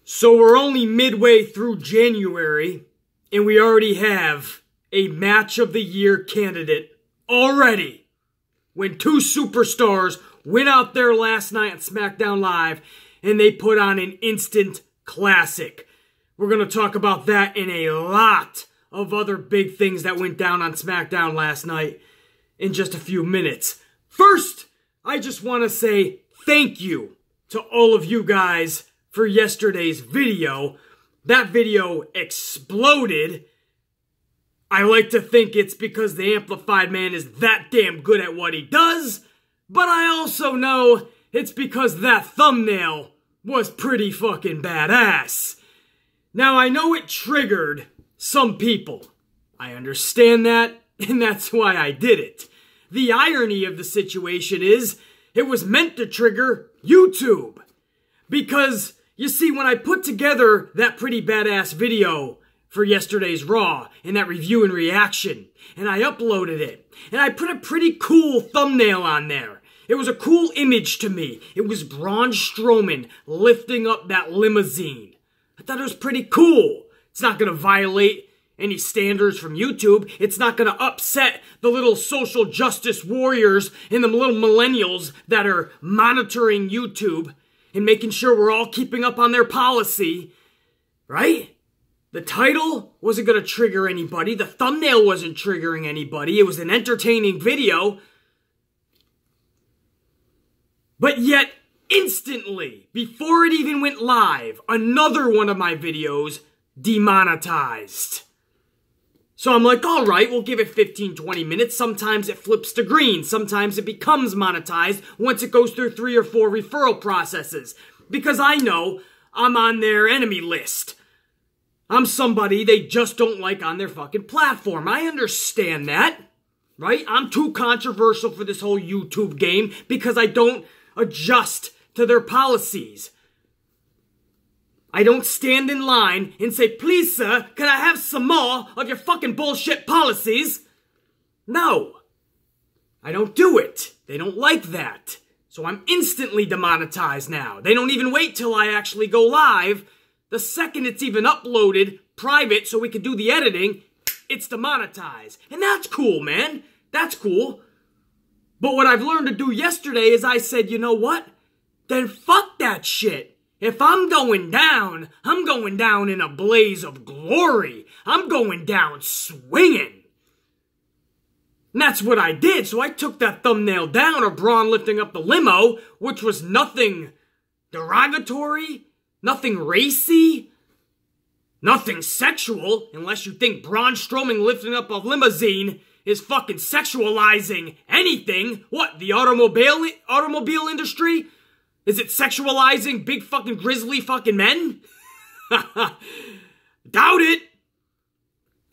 So we're only midway through January, and we already have a Match of the Year candidate already. When two superstars went out there last night on SmackDown Live, and they put on an instant classic. We're going to talk about that and a lot of other big things that went down on SmackDown last night in just a few minutes. First, I just want to say thank you to all of you guys for yesterday's video. That video exploded. I like to think it's because the Amplified Man is that damn good at what he does, but I also know it's because that thumbnail was pretty fucking badass. Now, I know it triggered some people. I understand that, and that's why I did it. The irony of the situation is, it was meant to trigger YouTube. Because, you see, when I put together that pretty badass video for yesterday's Raw, and that review and reaction, and I uploaded it, and I put a pretty cool thumbnail on there. It was a cool image to me. It was Braun Strowman lifting up that limousine. I thought it was pretty cool. It's not going to violate any standards from YouTube. It's not going to upset the little social justice warriors and the little millennials that are monitoring YouTube and making sure we're all keeping up on their policy. Right? The title wasn't going to trigger anybody. The thumbnail wasn't triggering anybody. It was an entertaining video. But yet, instantly, before it even went live, another one of my videos demonetized. So I'm like, alright, we'll give it 15-20 minutes. Sometimes it flips to green. Sometimes it becomes monetized once it goes through 3 or 4 referral processes. Because I know I'm on their enemy list. I'm somebody they just don't like on their fucking platform. I understand that, right? I'm too controversial for this whole YouTube game because I don't adjust to their policies. I don't stand in line and say, please sir, can I have some more of your fucking bullshit policies? No. I don't do it. They don't like that. So I'm instantly demonetized now. They don't even wait till I actually go live. The second it's even uploaded private so we can do the editing, it's demonetized. And that's cool, man. That's cool. But what I've learned to do yesterday is I said, you know what? Then fuck that shit. If I'm going down in a blaze of glory. I'm going down swinging. And that's what I did. So I took that thumbnail down of Braun lifting up the limo, which was nothing derogatory, nothing racy, nothing sexual, unless you think Braun Strowman lifting up a limousine is fucking sexualizing anything. What, the automobile industry? Is it sexualizing big fucking grizzly fucking men? Doubt it.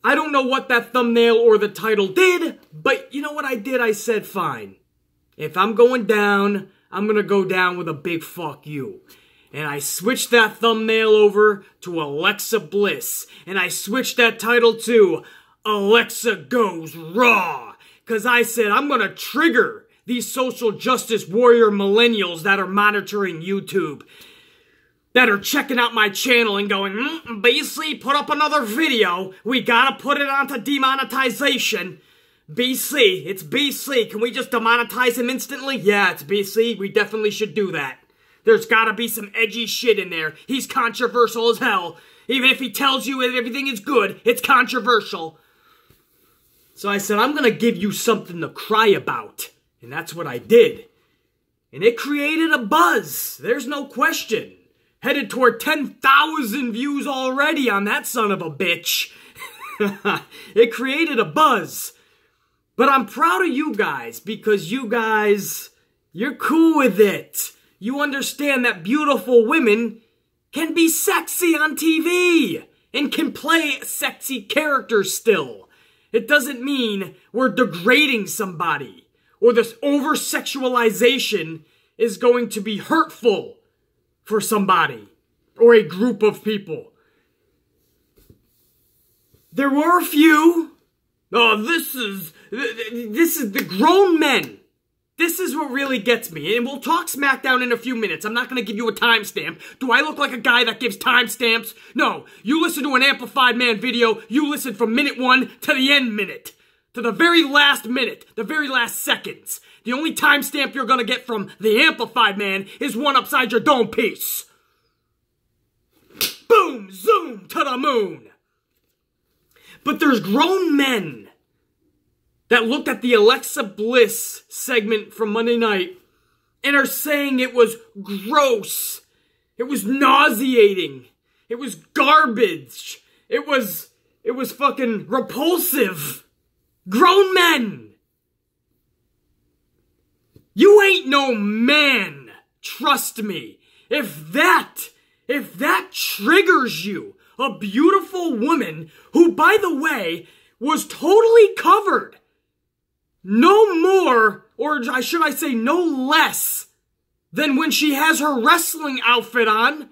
I don't know what that thumbnail or the title did, but you know what I did? I said, fine. If I'm going down, I'm gonna go down with a big fuck you. And I switched that thumbnail over to Alexa Bliss. And I switched that title to Alexa Goes Raw. Because I said, I'm going to trigger these social justice warrior millennials that are monitoring YouTube. That are checking out my channel and going, BC, put up another video. We got to put it onto demonetization. BC, it's BC. Can we just demonetize him instantly? Yeah, it's BC. We definitely should do that. There's gotta be some edgy shit in there. He's controversial as hell. Even if he tells you that everything is good, it's controversial. So I said, I'm gonna give you something to cry about. And that's what I did. And it created a buzz. There's no question. Headed toward 10,000 views already on that son of a bitch. It created a buzz. But I'm proud of you guys because you guys, you're cool with it. You understand that beautiful women can be sexy on TV and can play sexy characters still. It doesn't mean we're degrading somebody or this over-sexualization is going to be hurtful for somebody or a group of people. There were a few. Oh, this is the grown men. this is what really gets me, and we'll talk SmackDown in a few minutes. I'm not going to give you a timestamp. Do I look like a guy that gives timestamps? No. You listen to an Amplified Man video, you listen from minute 1 to the end minute. To the very last minute, the very last seconds. The only timestamp you're going to get from the Amplified Man is one upside your dome piece. Boom, zoom, to the moon. But there's grown men that looked at the Alexa Bliss segment from Monday night and are saying it was gross. It was nauseating. It was garbage. It was fucking repulsive. Grown men. You ain't no man. Trust me. If that triggers you, a beautiful woman who, by the way, was totally covered. No more, or should I say no less, than when she has her wrestling outfit on.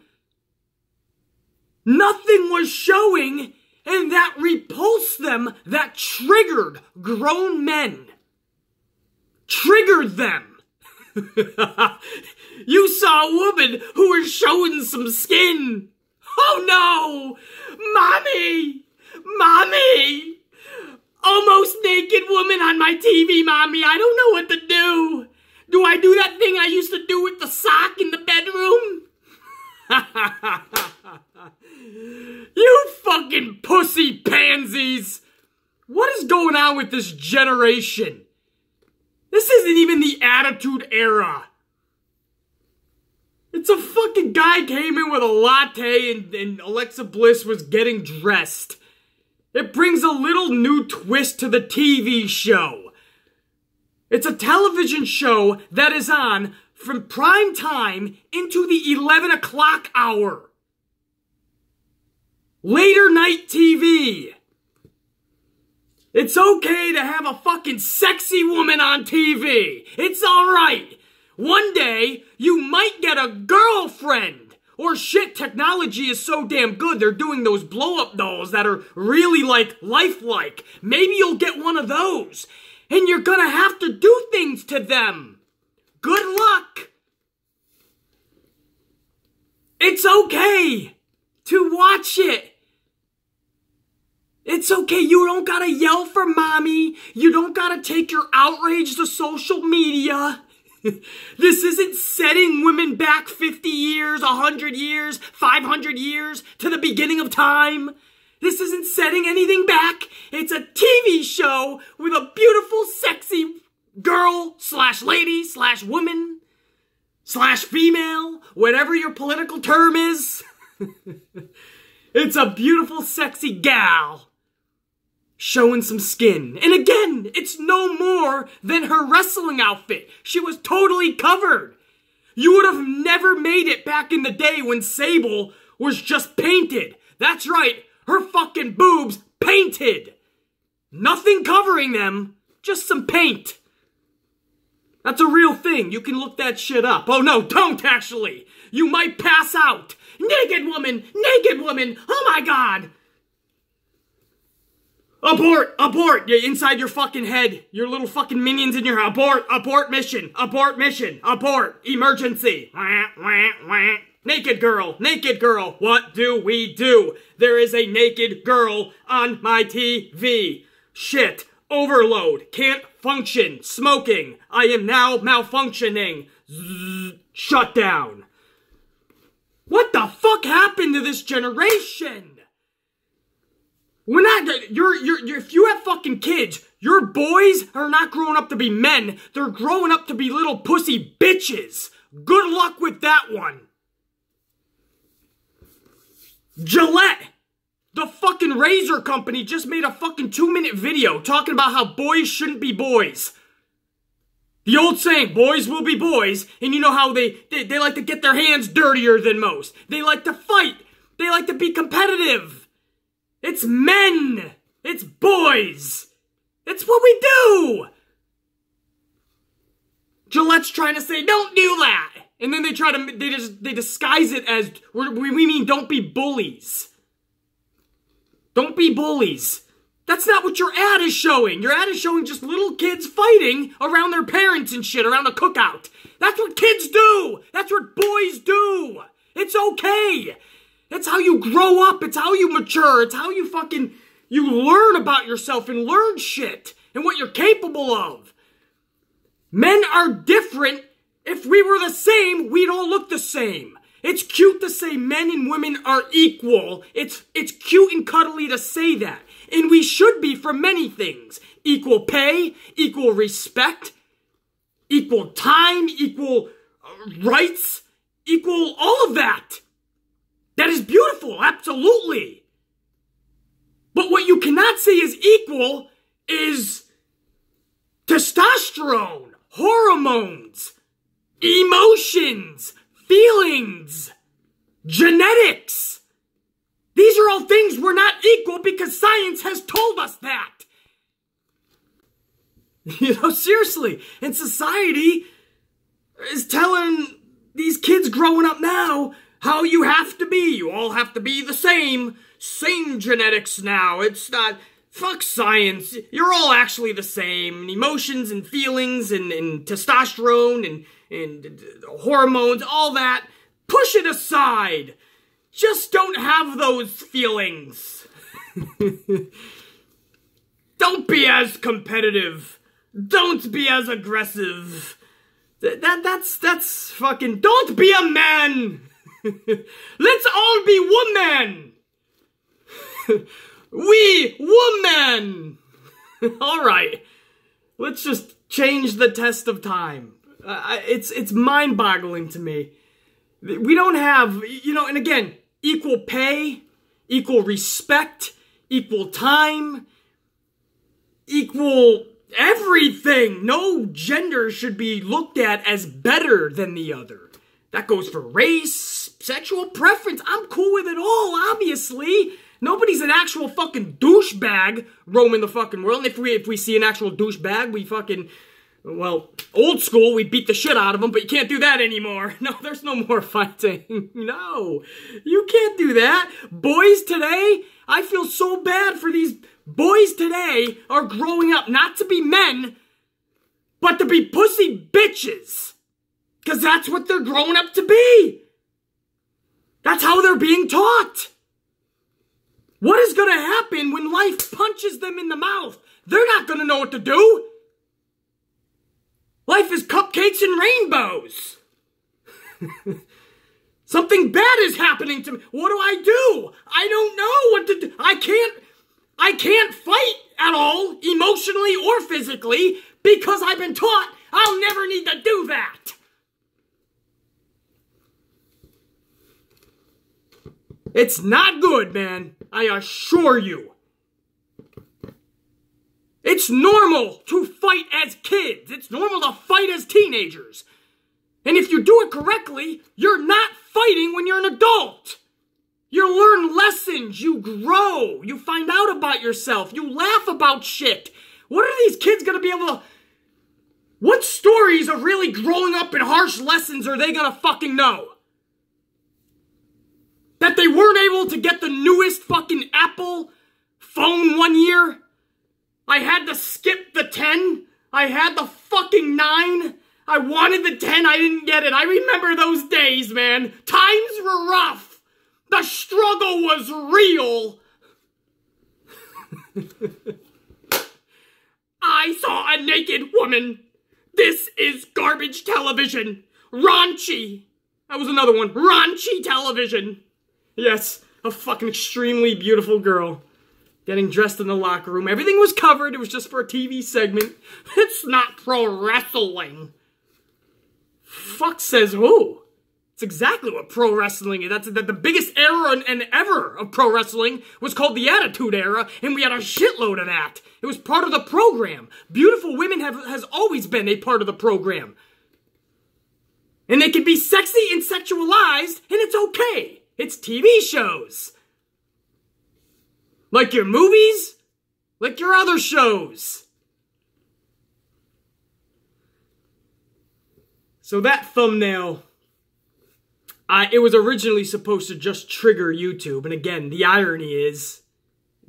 Nothing was showing, and that repulsed them, that triggered grown men. Triggered them. You saw a woman who was showing some skin. Oh no! Mommy! Mommy! Almost naked woman on my TV, Mommy. I don't know what to do. Do I do that thing I used to do with the sock in the bedroom? You fucking pussy pansies. What is going on with this generation? This isn't even the Attitude Era. It's a fucking guy came in with a latte and Alexa Bliss was getting dressed. It brings a little new twist to the TV show. It's a television show that is on from prime time into the 11 o'clock hour. Later night TV. It's okay to have a fucking sexy woman on TV. It's alright. One day, you might get a girlfriend. Or shit, technology is so damn good, they're doing those blow-up dolls that are really, like, lifelike. Maybe you'll get one of those. And you're gonna have to do things to them. Good luck. It's okay to watch it. It's okay, you don't gotta yell for mommy. You don't gotta take your outrage to social media. This isn't setting women back 50 years, 100 years, 500 years to the beginning of time. This isn't setting anything back. It's a TV show with a beautiful, sexy girl / lady / woman / female, whatever your political term is. It's a beautiful, sexy gal showing some skin. And again, it's no more than her wrestling outfit. She was totally covered. You would have never made it back in the day when Sable was just painted. That's right, her fucking boobs painted. Nothing covering them, just some paint. That's a real thing. You can look that shit up. Oh no, don't actually. You might pass out. Naked woman, oh my god. Abort, you're inside your fucking head. Your little fucking minions in your abort mission, abort, emergency. Naked girl, what do we do? There is a naked girl on my TV. Shit, overload, can't function, smoking. I am now malfunctioning. Zzz, shut down. What the fuck happened to this generation? We're not, if you have fucking kids, your boys are not growing up to be men. They're growing up to be little pussy bitches. Good luck with that one. Gillette, the fucking razor company, just made a fucking 2-minute video talking about how boys shouldn't be boys. The old saying, boys will be boys, and you know how they like to get their hands dirtier than most. They like to fight. They like to be competitive. It's men! It's boys! It's what we do! Gillette's trying to say, don't do that! And then they disguise it as, we mean don't be bullies. Don't be bullies. That's not what your ad is showing. Your ad is showing just little kids fighting around their parents and shit, around a cookout. That's what kids do. That's what boys do. It's okay. It's how you grow up. It's how you mature. It's how you learn about yourself and learn shit and what you're capable of. Men are different. If we were the same, we'd all look the same. It's cute to say men and women are equal. It's cute and cuddly to say that. And we should be for many things. Equal pay, equal respect, equal time, equal rights, equal all of that. That is beautiful, absolutely. But what you cannot say is equal is testosterone, hormones, emotions, feelings, genetics. These are all things we're not equal because science has told us that. You know, seriously. And society is telling these kids growing up now how you have to be. You all have to be the same. Same genetics now. It's not... Fuck science. You're all actually the same. And emotions and feelings and testosterone and hormones, all that. Push it aside. Just don't have those feelings. Don't be as competitive. Don't be as aggressive. That's fucking... Don't be a man. Let's all be women. We women. All right. Let's just change the test of time. It's mind-boggling to me. We don't have, you know, and again, equal pay, equal respect, equal time, equal everything. No gender should be looked at as better than the other. That goes for race, sexual preference. I'm cool with it all, obviously. Nobody's an actual fucking douchebag roaming the fucking world. And if we see an actual douchebag, we fucking... Well, old school, we beat the shit out of them, but you can't do that anymore. No, there's no more fighting. No, you can't do that. Boys today, I feel so bad for these boys today are growing up not to be men, but to be pussy bitches. Because that's what they're growing up to be. That's how they're being taught. What is going to happen when life punches them in the mouth? They're not going to know what to do. Life is cupcakes and rainbows. Something bad is happening to me. What do I do? I don't know what to do. I can't fight at all, emotionally or physically, because I've been taught I'll never need to do that. It's not good, man. I assure you. It's normal to fight as kids. It's normal to fight as teenagers. And if you do it correctly, you're not fighting when you're an adult. You learn lessons. You grow. You find out about yourself. You laugh about shit. What are these kids going to be able to... What stories of really growing up in harsh lessons are they going to fucking know? That they weren't able to get the newest fucking Apple phone one year? I had to skip the 10. I had the fucking 9. I wanted the 10. I didn't get it. I remember those days, man. Times were rough. The struggle was real. I saw a naked woman. This is garbage television. Raunchy. That was another one. Raunchy television. Yes, a fucking extremely beautiful girl. Getting dressed in the locker room. Everything was covered. It was just for a TV segment. It's not pro wrestling. Fuck says who? It's exactly what pro wrestling is. That's the biggest era and ever of pro wrestling was called the Attitude Era, and we had a shitload of that. It was part of the program. Beautiful women has always been a part of the program. And they can be sexy and sexualized, and it's okay. It's TV shows. Like your movies, like your other shows. So that thumbnail, it was originally supposed to just trigger YouTube. And again, the irony is,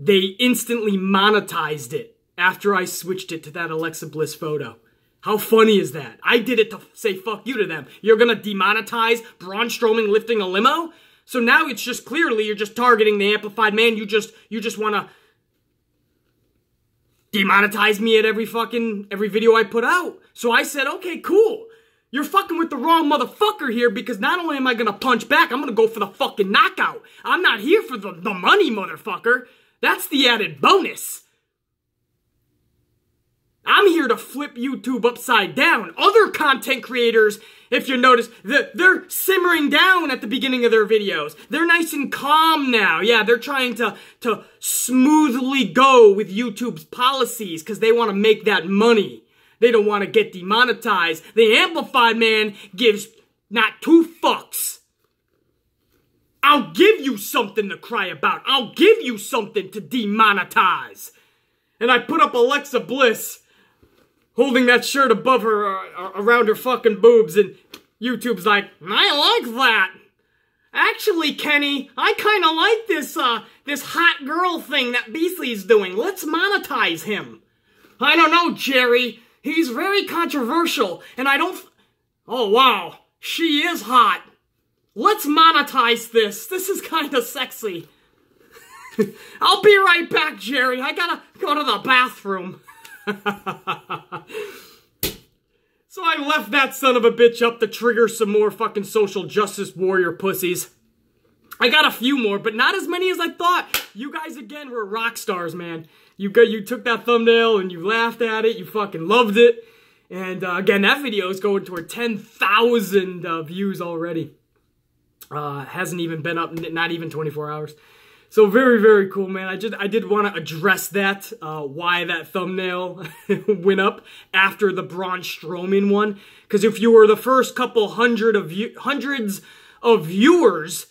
they instantly monetized it after I switched it to that Alexa Bliss photo. How funny is that? I did it to say fuck you to them. You're gonna demonetize Braun Strowman lifting a limo? So now it's just clearly you're just targeting the amplified man. You just wanna demonetize me at every video I put out. So I said, okay, cool. You're fucking with the wrong motherfucker here, because not only am I gonna punch back, I'm gonna go for the fucking knockout. I'm not here for the money, motherfucker. That's the added bonus. I'm here to flip YouTube upside down. Other content creators, if you notice, they're simmering down at the beginning of their videos. They're nice and calm now. Yeah, they're trying to smoothly go with YouTube's policies because they want to make that money. They don't want to get demonetized. The amplified man gives not two fucks. I'll give you something to cry about. I'll give you something to demonetize. And I put up Alexa Bliss holding that shirt above her, around her fucking boobs, and YouTube's like, I like that. Actually, Kenny, I kind of like this hot girl thing that Beasley's doing. Let's monetize him. I don't know, Jerry. He's very controversial, and I don't... Oh, wow. She is hot. Let's monetize this. This is kind of sexy. I'll be right back, Jerry. I gotta go to the bathroom. So I left that son of a bitch up to trigger some more fucking social justice warrior pussies. I got a few more, but not as many as I thought. You guys, again, were rock stars, man. You took that thumbnail and you laughed at it. You fucking loved it. And again, that video is going toward 10,000 views already. Hasn't even been up, not even 24 hours. So very, very cool, man. I did want to address that, why that thumbnail went up after the Braun Strowman one. Because if you were the first couple hundreds of viewers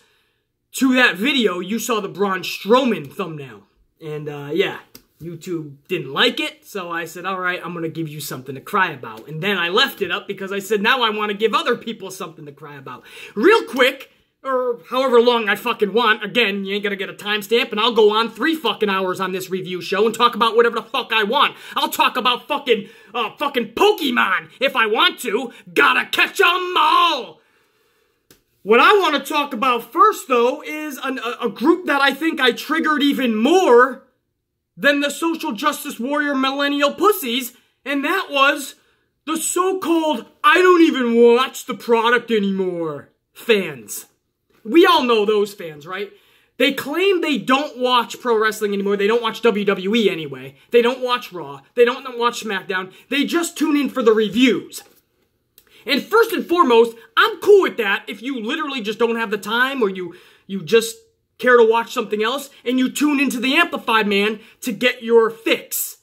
to that video, you saw the Braun Strowman thumbnail. And yeah, YouTube didn't like it. So I said, all right, I'm going to give you something to cry about. And then I left it up because I said, now I want to give other people something to cry about. Real quick, or however long I fucking want. Again, you ain't gonna get a timestamp, and I'll go on 3 fucking hours on this review show and talk about whatever the fuck I want. I'll talk about fucking Pokemon if I want to. Gotta catch 'em all! What I want to talk about first, though, is a group that I think I triggered even more than the social justice warrior millennial pussies, and that was the so-called I don't even watch the product anymore fans. We all know those fans, right? They claim they don't watch pro wrestling anymore. They don't watch WWE anyway. They don't watch Raw. They don't watch SmackDown. They just tune in for the reviews. And first and foremost, I'm cool with that if you literally just don't have the time, or you just care to watch something else and you tune into the amplified man to get your fix.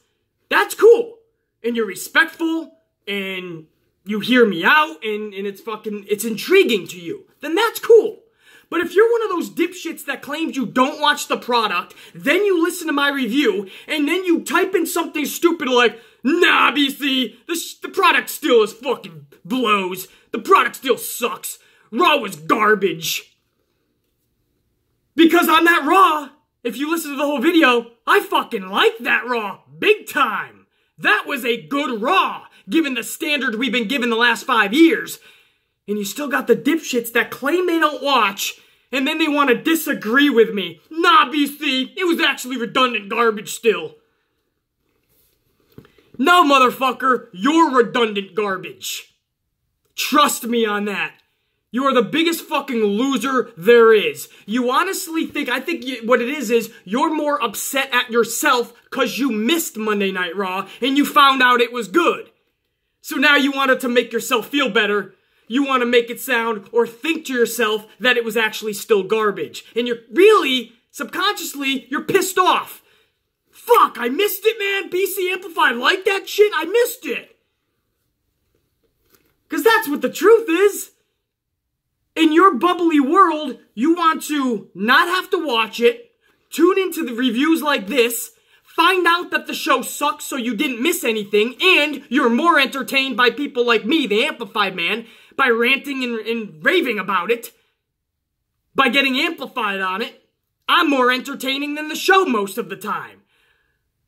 That's cool. And you're respectful and you hear me out and it's intriguing to you. Then that's cool. But if you're one of those dipshits that claims you don't watch the product, then you listen to my review, and then you type in something stupid like, nah, BC, the product still is fucking blows. The product still sucks. Raw was garbage. Because on that Raw, if you listen to the whole video, I fucking like that Raw big time. That was a good Raw, given the standard we've been given the last 5 years. And you still got the dipshits that claim they don't watch, and then they want to disagree with me. Nah, BC, it was actually redundant garbage still. No, motherfucker, you're redundant garbage. Trust me on that. You are the biggest fucking loser there is. You honestly think, what it is you're more upset at yourself because you missed Monday Night Raw and you found out it was good. So now you wanted to make yourself feel better. You want to make it sound or think to yourself that it was actually still garbage. And you're really, subconsciously, you're pissed off. Fuck, I missed it, man. BC Amplified like that shit? I missed it. Because that's what the truth is. In your bubbly world, you want to not have to watch it, tune into the reviews like this, find out that the show sucks so you didn't miss anything, and you're more entertained by people like me, the Amplified Man, by ranting and raving about it, by getting amplified on it, I'm more entertaining than the show most of the time.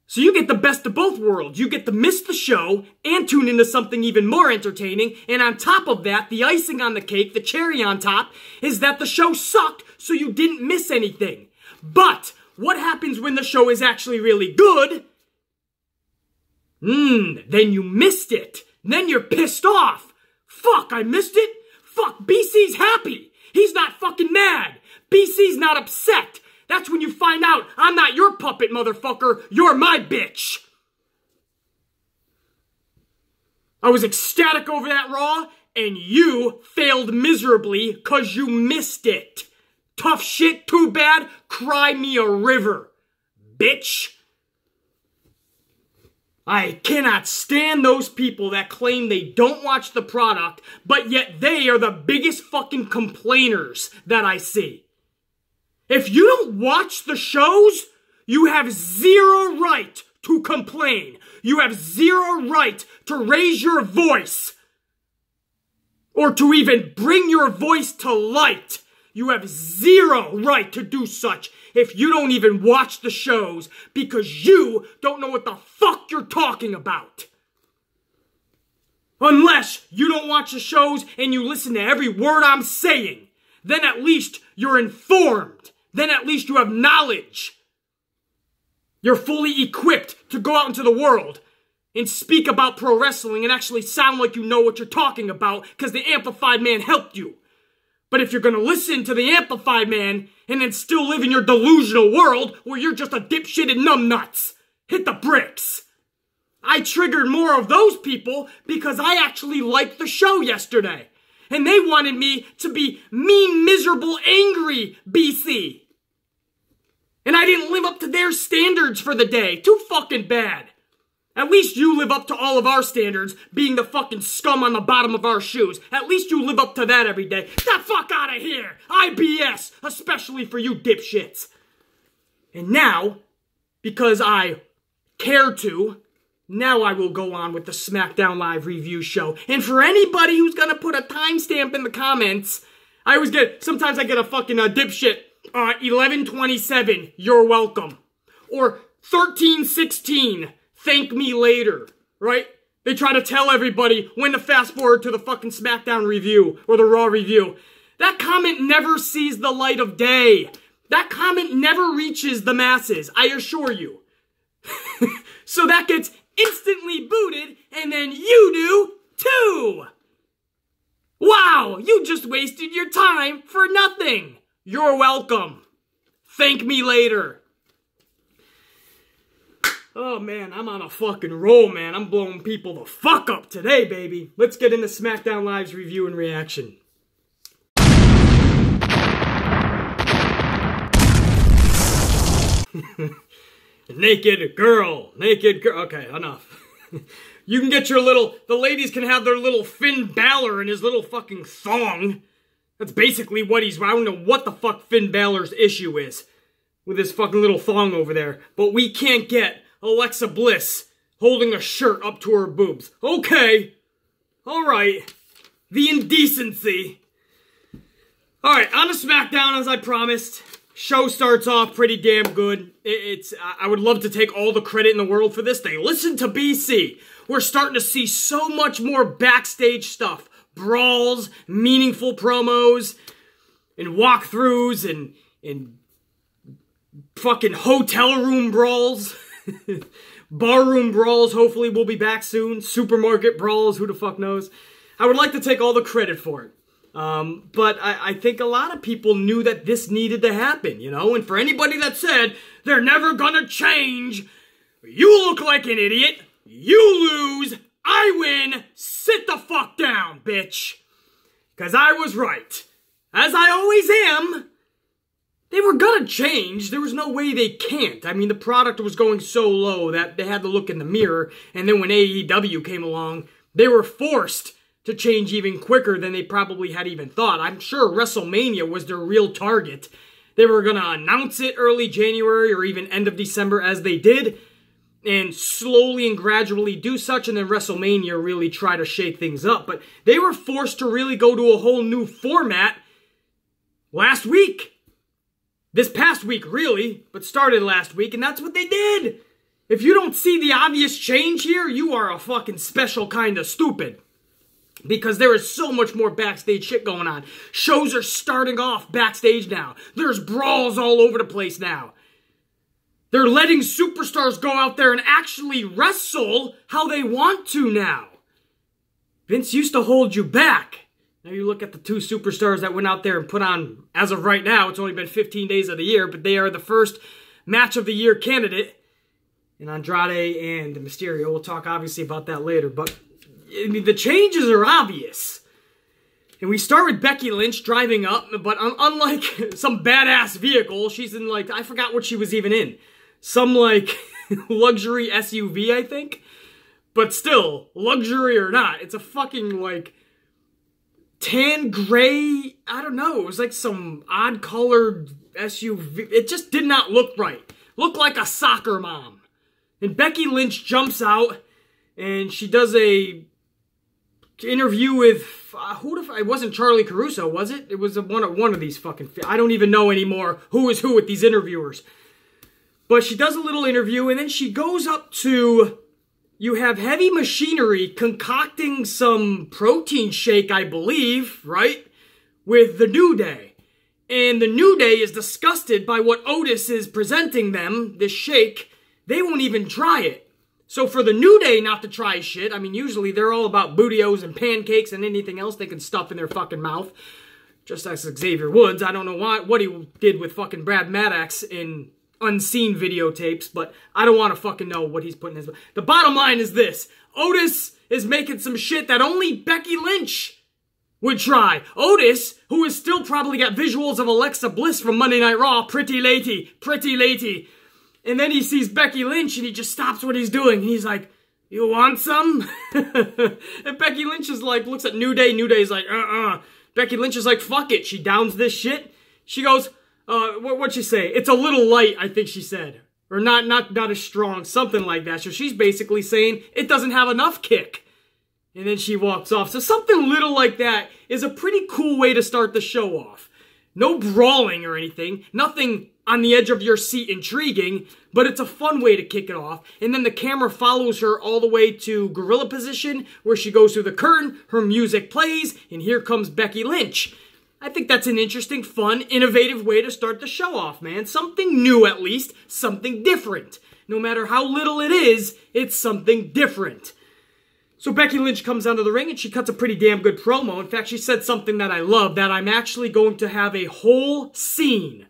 So you get the best of both worlds. You get to miss the show and tune into something even more entertaining. And on top of that, the icing on the cake, the cherry on top, is that the show sucked, so you didn't miss anything. But what happens when the show is actually really good? Then you missed it. Then you're pissed off. Fuck, I missed it? Fuck, BC's happy. He's not fucking mad. BC's not upset. That's when you find out I'm not your puppet, motherfucker. You're my bitch. I was ecstatic over that Raw, and you failed miserably because you missed it. Tough shit, too bad. Cry me a river, bitch. I cannot stand those people that claim they don't watch the product, but yet they are the biggest fucking complainers that I see. If you don't watch the shows, you have zero right to complain. You have zero right to raise your voice or to even bring your voice to light. You have zero right to do such if you don't even watch the shows because you don't know what the fuck you're talking about. Unless you don't watch the shows and you listen to every word I'm saying, then at least you're informed. Then at least you have knowledge. You're fully equipped to go out into the world and speak about pro wrestling and actually sound like you know what you're talking about because the Amplified Man helped you. But if you're going to listen to the Amplified Man and then still live in your delusional world where you're just a dipshit and numbnuts, hit the bricks. I triggered more of those people because I actually liked the show yesterday. And they wanted me to be mean, miserable, angry BC. And I didn't live up to their standards for the day. Too fucking bad. At least you live up to all of our standards, being the fucking scum on the bottom of our shoes. At least you live up to that every day. Get the fuck out of here! IBS, especially for you dipshits. And now, because I care to, now I will go on with the SmackDown Live review show. And for anybody who's gonna put a timestamp in the comments, sometimes I get a fucking dipshit, 11:27, you're welcome. Or 13:16, thank me later, right? They try to tell everybody when to fast forward to the fucking SmackDown review or the Raw review. That comment never sees the light of day. That comment never reaches the masses, I assure you. So that gets instantly booted, and then you do too! Wow, you just wasted your time for nothing! You're welcome. Thank me later. Oh man, I'm on a fucking roll, man. I'm blowing people the fuck up today, baby. Let's get into SmackDown Live's review and reaction. Naked girl. Okay, enough. You can get the ladies can have their little Finn Balor and his little fucking thong. That's basically what I don't know what the fuck Finn Balor's issue is with his fucking little thong over there. But we can't get Alexa Bliss holding a shirt up to her boobs. Okay. Alright. The indecency. Alright, on to SmackDown as I promised. Show starts off pretty damn good. I would love to take all the credit in the world for this. They listened to BC. We're starting to see so much more backstage stuff. Brawls, meaningful promos, and walkthroughs, and fucking hotel room brawls. Barroom brawls, hopefully we'll be back soon. Supermarket brawls, who the fuck knows. I would like to take all the credit for it. But I think a lot of people knew that this needed to happen, you know? And for anybody that said, they're never gonna change, you look like an idiot, you lose, I win, sit the fuck down, bitch. Because I was right. As I always am. They were gonna change. There was no way they can't. I mean, the product was going so low that they had to look in the mirror. And then when AEW came along, they were forced to change even quicker than they probably had even thought. I'm sure WrestleMania was their real target. They were going to announce it early January or even end of December as they did, and slowly and gradually do such, and then WrestleMania really try to shake things up. But they were forced to really go to a whole new format last week. this past week, really, but started last week, and that's what they did. If you don't see the obvious change here, you are a fucking special kind of stupid. Because there is so much more backstage shit going on. Shows are starting off backstage now. There's brawls all over the place now. They're letting superstars go out there and actually wrestle how they want to now. Vince used to hold you back. Now you look at the two superstars that went out there and put on, as of right now, it's only been 15 days of the year, but they are the first match of the year candidate in Andrade and Mysterio. We'll talk obviously about that later, but I mean, the changes are obvious. And we start with Becky Lynch driving up, but unlike some badass vehicle, she's in like, I forgot what she was even in. Some like luxury SUV, I think. But still, luxury or not, it's a fucking like tan gray, I don't know, it was like some odd colored SUV. It just did not look right. Looked like a soccer mom. And Becky Lynch jumps out and she does a interview with, it wasn't Charlie Caruso, was it? It was one of these fucking, I don't even know anymore who is who with these interviewers. But she does a little interview, and then she goes up to, you have Heavy Machinery concocting some protein shake, I believe, right? With the New Day. And the New Day is disgusted by what Otis is presenting them, this shake. They won't even try it. So for the New Day not to try shit, I mean, usually they're all about bootios and pancakes and anything else they can stuff in their fucking mouth. Just as Xavier Woods. I don't know what he did with fucking Brad Maddox in unseen videotapes, but I don't want to fucking know what he's putting in his... The bottom line is this. Otis is making some shit that only Becky Lynch would try. Otis, who has still probably got visuals of Alexa Bliss from Monday Night Raw, pretty lady. And then he sees Becky Lynch and he just stops what he's doing. He's like, you want some? And Becky Lynch is like, looks at New Day. New Day's like, Becky Lynch is like, fuck it. She downs this shit. She goes, what'd she say? It's a little light, I think she said. Or not as strong, something like that. So she's basically saying, it doesn't have enough kick. And then she walks off. So something little like that is a pretty cool way to start the show off. No brawling or anything. Nothing on the edge of your seat intriguing, but it's a fun way to kick it off. And then the camera follows her all the way to gorilla position, where she goes through the curtain, her music plays, and here comes Becky Lynch. I think that's an interesting, fun, innovative way to start the show off, man. Something new at least, something different. No matter how little it is, it's something different. So Becky Lynch comes onto the ring and she cuts a pretty damn good promo. In fact, she said something that I love, that I'm actually going to have a whole scene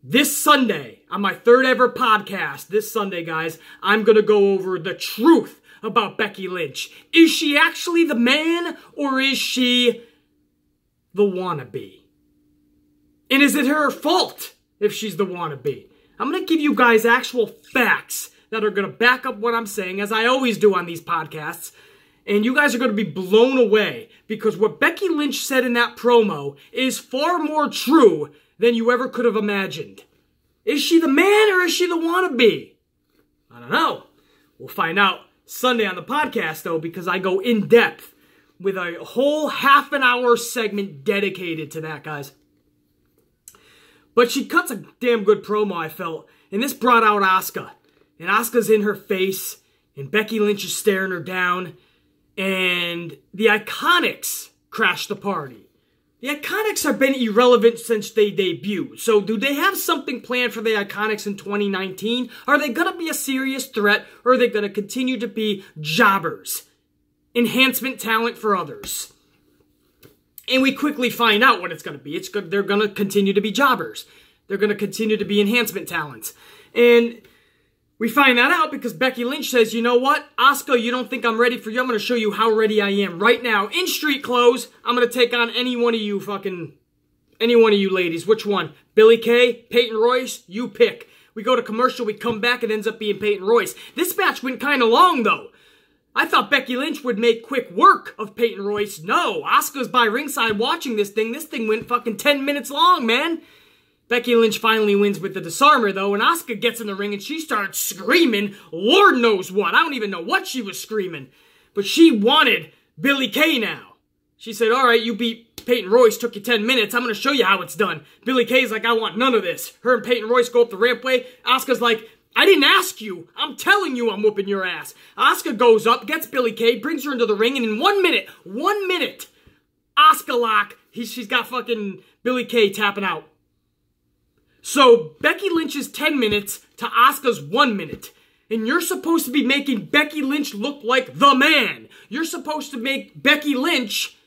this Sunday on my third ever podcast. This Sunday, guys, I'm going to go over the truth about Becky Lynch. Is she actually the man, or is she the wannabe? And is it her fault if she's the wannabe? I'm going to give you guys actual facts that are going to back up what I'm saying, as I always do on these podcasts. And you guys are going to be blown away, because what Becky Lynch said in that promo is far more true than you ever could have imagined. Is she the man, or is she the wannabe? I don't know. We'll find out Sunday on the podcast, though, because I go in depth with a whole half an hour segment dedicated to that, guys. But she cuts a damn good promo, I felt. And this brought out Asuka. And Asuka's in her face. And Becky Lynch is staring her down. And the Iconics crash the party. The Iconics have been irrelevant since they debuted. So do they have something planned for the Iconics in 2019? Are they going to be a serious threat? Or are they going to continue to be jobbers? Enhancement talent for others. And we quickly find out what it's going to be. They're going to continue to be jobbers. They're going to continue to be enhancement talents. And we find that out because Becky Lynch says, you know what? Asuka, you don't think I'm ready for you? I'm going to show you how ready I am right now. In street clothes, I'm going to take on any one of you ladies. Which one? Billie Kay? Peyton Royce? You pick. We go to commercial, we come back, it ends up being Peyton Royce. This match went kind of long, though. I thought Becky Lynch would make quick work of Peyton Royce. No, Asuka's by ringside watching this thing. This thing went fucking 10 minutes long, man. Becky Lynch finally wins with the disarmer, though, and Asuka gets in the ring and she starts screaming Lord knows what. I don't even know what she was screaming. But she wanted Billie Kay now. She said, all right, you beat Peyton Royce, took you 10 minutes. I'm going to show you how it's done. Billie Kay's like, I want none of this. Her and Peyton Royce go up the rampway. Asuka's like, I didn't ask you. I'm telling you I'm whooping your ass. Asuka goes up, gets Billie Kay, brings her into the ring, and in 1 minute, Asuka lock, she's got fucking Billie Kay tapping out. So Becky Lynch's 10 minutes to Asuka's 1 minute. And you're supposed to be making Becky Lynch look like the man. You're supposed to make Becky Lynch,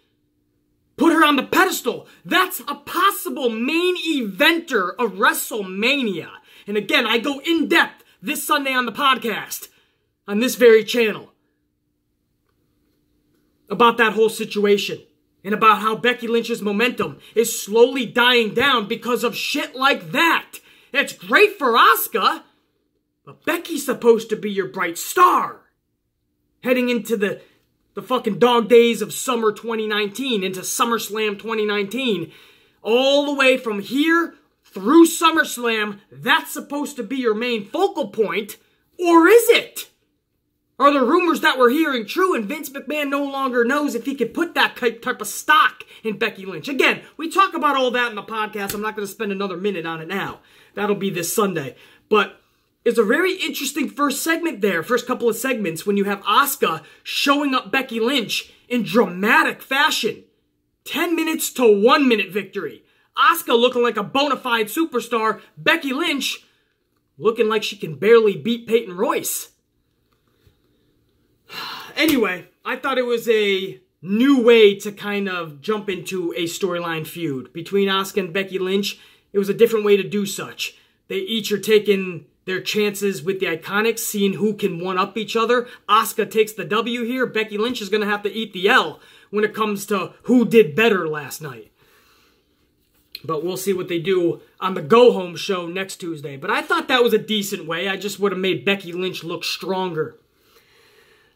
put her on the pedestal. That's a possible main eventer of WrestleMania. And again, I go in depth this Sunday on the podcast, on this very channel, about that whole situation. And about how Becky Lynch's momentum is slowly dying down because of shit like that. It's great for Asuka, but Becky's supposed to be your bright star. Heading into the fucking dog days of summer 2019, into SummerSlam 2019. All the way from here through SummerSlam, that's supposed to be your main focal point. Or is it? Are the rumors that we're hearing true and Vince McMahon no longer knows if he could put that type of stock in Becky Lynch? Again, we talk about all that in the podcast. I'm not going to spend another minute on it now. That'll be this Sunday. But it's a very interesting first segment there, first couple of segments, when you have Asuka showing up Becky Lynch in dramatic fashion. 10 minutes to 1 minute victory. Asuka looking like a bona fide superstar. Becky Lynch looking like she can barely beat Peyton Royce. Anyway, I thought it was a new way to kind of jump into a storyline feud between Asuka and Becky Lynch. It was a different way to do such. They each are taking their chances with the Iconics, seeing who can one-up each other. Asuka takes the W here. Becky Lynch is going to have to eat the L when it comes to who did better last night. But we'll see what they do on the go-home show next Tuesday. But I thought that was a decent way. I just would have made Becky Lynch look stronger.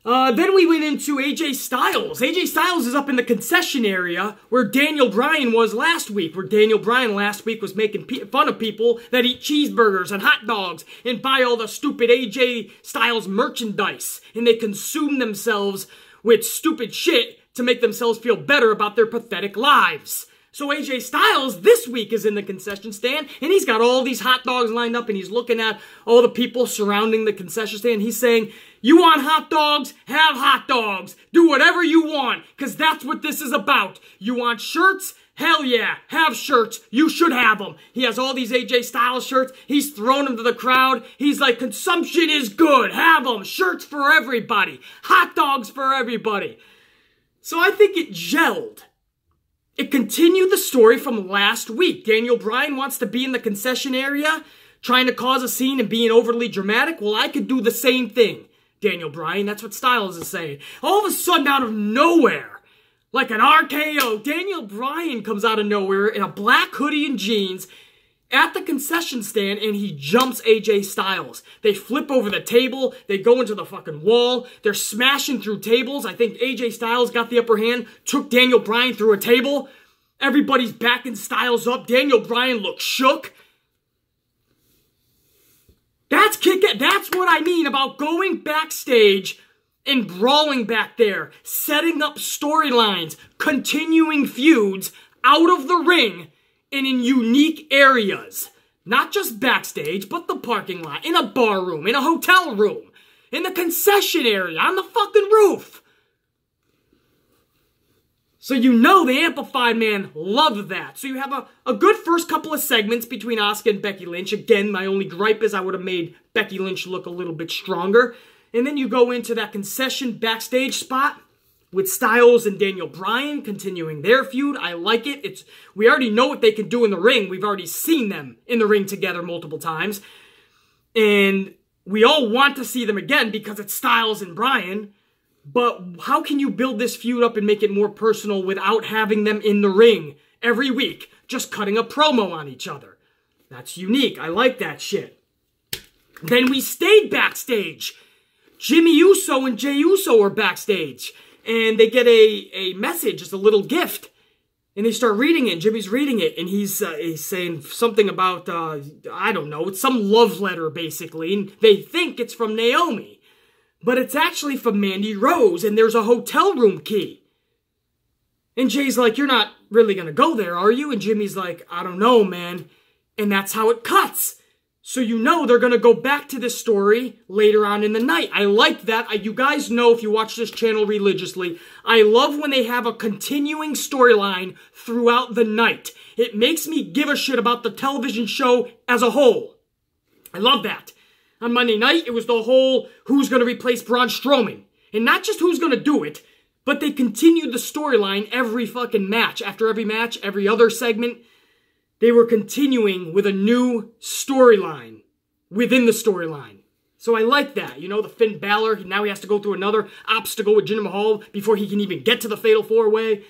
Then we went into AJ Styles. AJ Styles is up in the concession area where Daniel Bryan was last week. Where Daniel Bryan last week was making fun of people that eat cheeseburgers and hot dogs and buy all the stupid AJ Styles merchandise. And they consume themselves with stupid shit to make themselves feel better about their pathetic lives. So AJ Styles this week is in the concession stand, and he's got all these hot dogs lined up, and he's looking at all the people surrounding the concession stand. He's saying, you want hot dogs? Have hot dogs. Do whatever you want, because that's what this is about. You want shirts? Hell yeah, have shirts. You should have them. He has all these AJ Styles shirts. He's throwing them to the crowd. He's like, consumption is good. Have them. Shirts for everybody. Hot dogs for everybody. So I think it gelled. It continued the story from last week. Daniel Bryan wants to be in the concession area, trying to cause a scene and being overly dramatic. Well, I could do the same thing, Daniel Bryan. That's what Styles is saying. All of a sudden, out of nowhere, like an RKO, Daniel Bryan comes out of nowhere in a black hoodie and jeans at the concession stand, and he jumps AJ Styles. They flip over the table. They go into the fucking wall. They're smashing through tables. I think AJ Styles got the upper hand, took Daniel Bryan through a table. Everybody's backing Styles up. Daniel Bryan looks shook. That's kick-ass. That's what I mean about going backstage and brawling back there, setting up storylines, continuing feuds out of the ring, and in unique areas. Not just backstage, but the parking lot, in a bar room, in a hotel room, in the concession area, on the fucking roof. So you know the Amplified Man loved that. So you have a good first couple of segments between Asuka and Becky Lynch. Again, my only gripe is I would have made Becky Lynch look a little bit stronger. And then you go into that concession backstage spot with Styles and Daniel Bryan continuing their feud. I like it. We already know what they can do in the ring. We've already seen them in the ring together multiple times. And we all want to see them again because it's Styles and Bryan. But how can you build this feud up and make it more personal without having them in the ring every week, just cutting a promo on each other? That's unique. I like that shit. Then we stayed backstage. Jimmy Uso and Jey Uso are backstage. And they get a message, it's a little gift. And they start reading it, and Jimmy's reading it, and he's saying something about, I don't know, it's some love letter, basically. And they think it's from Naomi. But it's actually from Mandy Rose, and there's a hotel room key. And Jay's like, you're not really going to go there, are you? And Jimmy's like, I don't know, man. And that's how it cuts. So you know they're going to go back to this story later on in the night. I like that. You guys know if you watch this channel religiously, I love when they have a continuing storyline throughout the night. It makes me give a shit about the television show as a whole. I love that. On Monday night, it was the whole who's going to replace Braun Strowman. And not just who's going to do it, but they continued the storyline every fucking match. After every match, every other segment, they were continuing with a new storyline within the storyline. So I like that. You know, the Finn Balor, now he has to go through another obstacle with Jinder Mahal before he can even get to the Fatal 4-Way.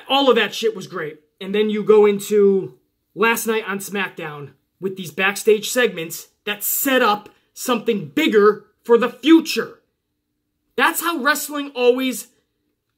All of that shit was great. And then you go into last night on SmackDown with these backstage segments that set up something bigger for the future. That's how wrestling always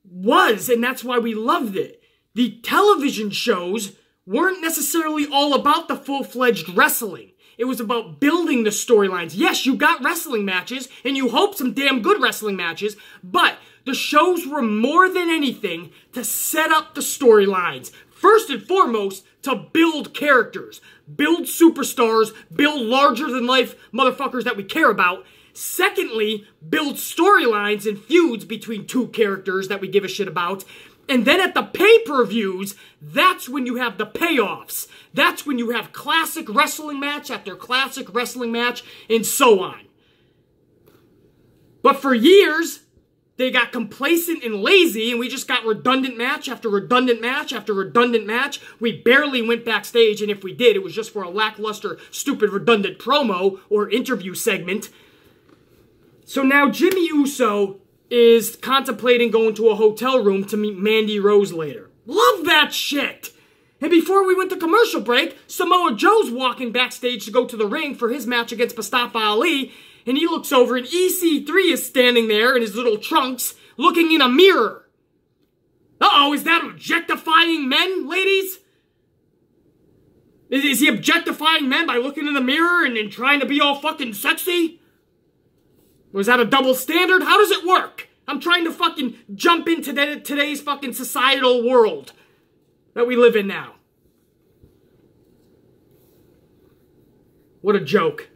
was, and that's why we loved it. The television shows weren't necessarily all about the full-fledged wrestling. It was about building the storylines. Yes, you got wrestling matches, and you hope some damn good wrestling matches, but the shows were more than anything to set up the storylines. First and foremost, to build characters, build superstars, build larger-than-life motherfuckers that we care about. Secondly, build storylines and feuds between two characters that we give a shit about. And then at the pay-per-views, that's when you have the payoffs. That's when you have classic wrestling match after classic wrestling match and so on. But for years, they got complacent and lazy, and we just got redundant match after redundant match after redundant match. We barely went backstage, and if we did, it was just for a lackluster, stupid, redundant promo or interview segment. So now Jimmy Uso is contemplating going to a hotel room to meet Mandy Rose later. Love that shit! And before we went to commercial break, Samoa Joe's walking backstage to go to the ring for his match against Mustafa Ali, and he looks over and EC3 is standing there in his little trunks, looking in a mirror. Uh-oh, is that objectifying men, ladies? Is he objectifying men by looking in the mirror and trying to be all fucking sexy? Was that a double standard? How does it work? I'm trying to fucking jump into today's fucking societal world that we live in now. What a joke.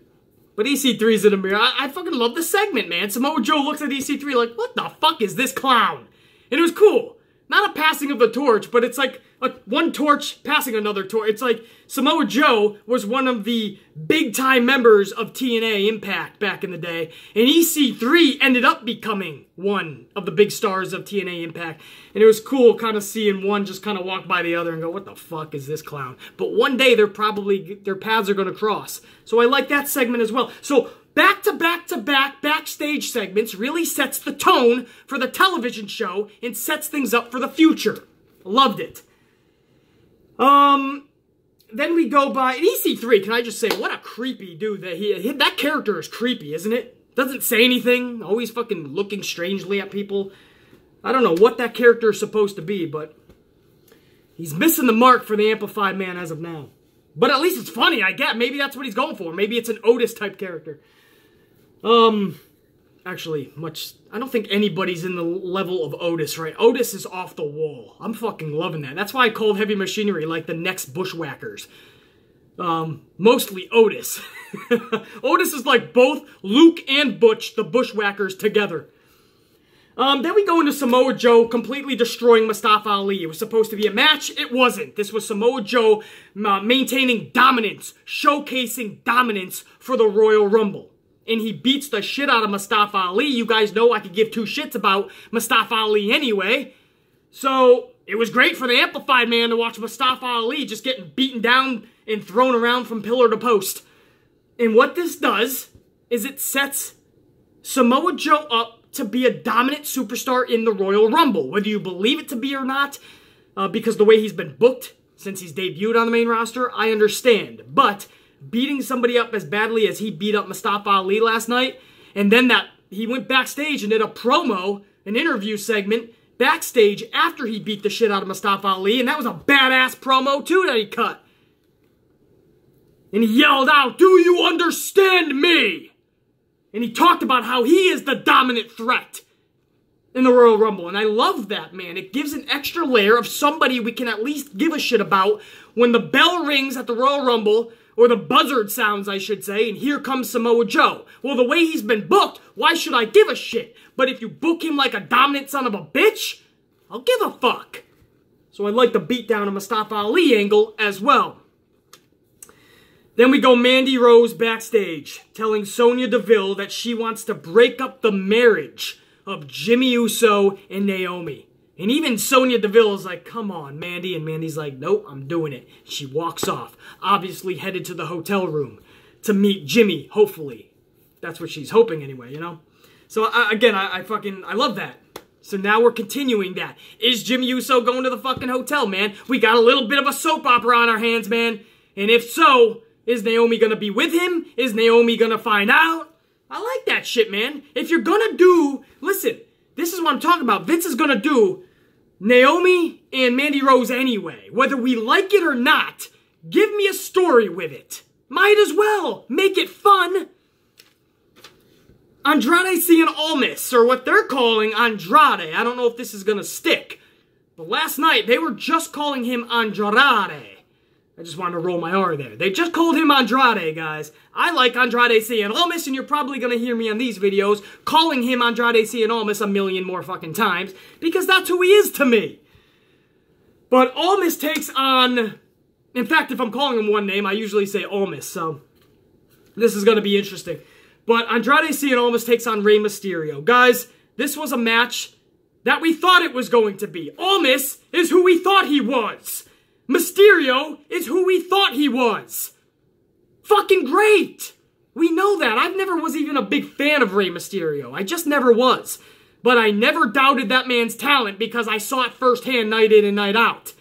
But EC3's in the mirror. I fucking love the segment, man. Samoa Joe looks at EC3 like, what the fuck is this clown? And it was cool. Not a passing of the torch, but it's like one torch passing another torch. It's like Samoa Joe was one of the big-time members of TNA Impact back in the day, and EC3 ended up becoming one of the big stars of TNA Impact. And it was cool kind of seeing one just kind of walk by the other and go, what the fuck is this clown? But one day their paths are going to cross. So I like that segment as well. So back-to-back backstage segments really sets the tone for the television show and sets things up for the future. Loved it. Then we go by EC3. Can I just say, what a creepy dude that that character is creepy, isn't it? Doesn't say anything. Always fucking looking strangely at people. I don't know what that character is supposed to be, but he's missing the mark for the Amplified Man as of now. But at least it's funny, I get. Maybe that's what he's going for. Maybe it's an Otis type character. Actually, I don't think anybody's in the level of Otis, right? Otis is off the wall. I'm fucking loving that. That's why I called Heavy Machinery like the next Bushwhackers. Mostly Otis. Otis is like both Luke and Butch, the Bushwhackers, together. Then we go into Samoa Joe completely destroying Mustafa Ali. It was supposed to be a match. It wasn't. This was Samoa Joe maintaining dominance, showcasing dominance for the Royal Rumble. And he beats the shit out of Mustafa Ali. You guys know I could give two shits about Mustafa Ali anyway. So it was great for the Amplified Man to watch Mustafa Ali just getting beaten down and thrown around from pillar to post. And what this does is it sets Samoa Joe up to be a dominant superstar in the Royal Rumble. Whether you believe it to be or not, because the way he's been booked since he's debuted on the main roster, I understand. But beating somebody up as badly as he beat up Mustafa Ali last night, and then he went backstage and did a promo, an interview segment, backstage after he beat the shit out of Mustafa Ali, and that was a badass promo too that he cut. And he yelled out, "Do you understand me?" And he talked about how he is the dominant threat. in the Royal Rumble. And I love that, man. It gives an extra layer of somebody we can at least give a shit about when the bell rings at the Royal Rumble, or the buzzard sounds, I should say, and here comes Samoa Joe. Well, the way he's been booked, why should I give a shit? But if you book him like a dominant son of a bitch, I'll give a fuck. So I like the beatdown of Mustafa Ali angle as well. Then we go Mandy Rose backstage, telling Sonya Deville that she wants to break up the marriage of Jimmy Uso and Naomi. And even Sonya Deville is like, come on, Mandy. And Mandy's like, nope, I'm doing it. She walks off, obviously headed to the hotel room to meet Jimmy, hopefully. That's what she's hoping anyway, you know? So, again, I love that. So now we're continuing that. Is Jimmy Uso going to the fucking hotel, man? We got a little bit of a soap opera on our hands, man. And if so, is Naomi going to be with him? Is Naomi going to find out? I like that shit, man. If you're going to do... Listen, this is what I'm talking about. Vince is going to do Naomi and Mandy Rose anyway. Whether we like it or not, give me a story with it. Might as well. Make it fun. Andrade seeing Almas, or what they're calling Andrade. I don't know if this is going to stick. But last night, they were just calling him Andrade. I just wanted to roll my R there. They just called him Andrade, guys. I like Andrade Cien Almas, and you're probably going to hear me on these videos calling him Andrade Cien Almas a million more fucking times, because that's who he is to me. But Almas takes on... In fact, if I'm calling him one name, I usually say Almas, so this is going to be interesting. But Andrade Cien Almas takes on Rey Mysterio. Guys, this was a match that we thought it was going to be. Almas is who we thought he was. Mysterio is who we thought he was. Fucking great. We know that. I never was even a big fan of Rey Mysterio. I just never was. But I never doubted that man's talent because I saw it firsthand night in and night out.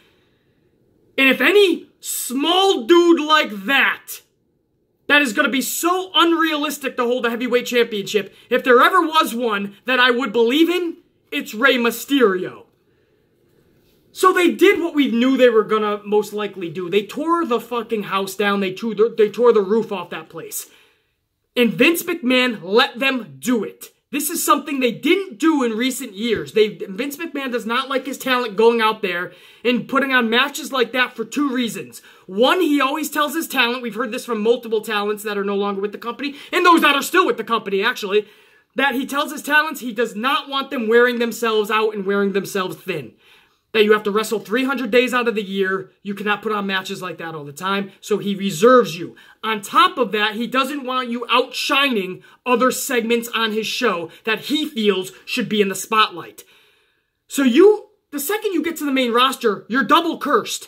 And if any small dude like that is going to be so unrealistic to hold a heavyweight championship, if there ever was one that I would believe in, it's Rey Mysterio. So they did what we knew they were going to most likely do. They tore the fucking house down. They tore the roof off that place. And Vince McMahon let them do it. This is something they didn't do in recent years. Vince McMahon does not like his talent going out there and putting on matches like that for two reasons. One, he always tells his talent, we've heard this from multiple talents that are no longer with the company, and those that are still with the company, actually, that he tells his talents he does not want them wearing themselves out and wearing themselves thin. That you have to wrestle 300 days out of the year. You cannot put on matches like that all the time. So he reserves you. On top of that, he doesn't want you outshining other segments on his show that he feels should be in the spotlight. So the second you get to the main roster, you're double cursed.